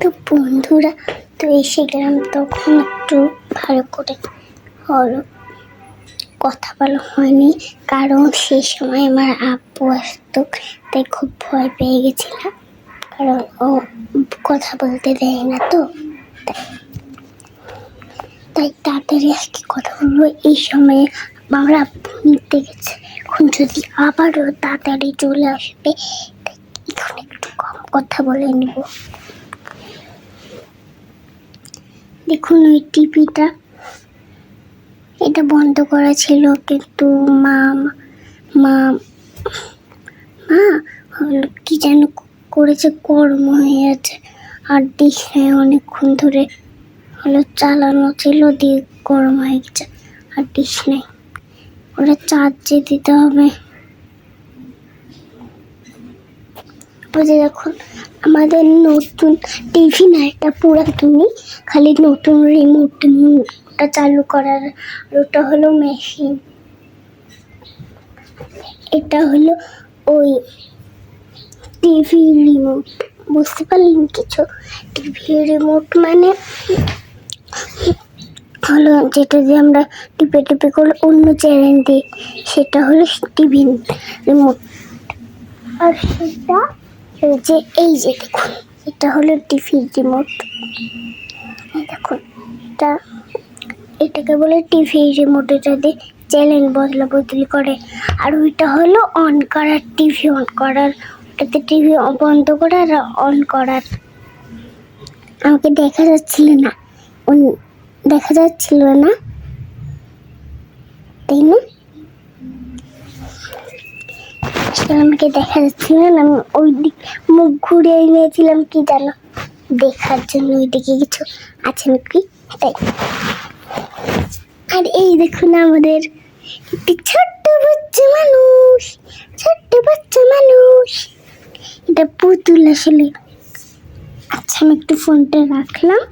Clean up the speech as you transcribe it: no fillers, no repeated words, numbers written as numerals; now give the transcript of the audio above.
তো বন্ধুরা তো এসে গেলাম, তখন একটু ভালো করে হলো কথা বলা হয়নি, কারণ সেই সময় আমার আব্বু আসতো, তাই খুব ভয় পেয়ে গেছিলাম, কারণ ও কথা বলতে দেয় না। তো তাই তাড়াতাড়ি আজকে কথা বলবো। এই সময়ে আমার আব্বু নিতে গেছে, এখন যদি আবারও তাড়াতাড়ি চলে আসবে, তাই এখন একটু কম কথা বলে নিব। দেখুন ওই টিভিটা, এটা বন্ধ করা ছিল, কিন্তু মা মা মা হলো কি যেন করেছে, গরম হয়ে আছে। আর দেখে অনেকক্ষণ ধরে হলো চালানো ছিল, দিয়ে গরম হয়ে গেছে। আর ডিশ নেই, ওটা চার্জে দিতে হবে। ওই যে দেখুন আমাদের নতুন টিভি না, এটা পুরাতনই, খালি নতুন রিমোটটা চালু করার। ওটা হলো মেশিন, এটা হলো ওই টিভি রিমোট। বুঝতে পারলেন কিছু? টিভি রিমোট মানে হলো যেটা দিয়ে আমরা টিপে টিপে করে অন্য চ্যানেল দিই, সেটা হলো টিভি রিমোট। আর সেটা এই যে দেখুন, এটা হলো টিভি রিমোট। দেখুন এটাকে বলে টিভি রিমোট, এটা দিয়ে চ্যানেল বদলা বদলি করে। আর ওইটা হলো অন করার, টিভি অন করার, ওটাতে টিভি বন্ধ করার আর অন করার। আমাকে দেখা যাচ্ছিল না, তাই না? আমাকে দেখা যাচ্ছিল না, আমি ওই দিক মুখ ঘুরিয়ে নিয়েছিলাম, কি জানো, দেখার জন্য ওইদিকে কিছু আছে নাকি, তাই। আর এই দেখুন আমাদের একটি ছোট্ট বাচ্চা মানুষ, এটা পুতুল আসলে। আচ্ছা আমি একটু ফোনটা রাখলাম।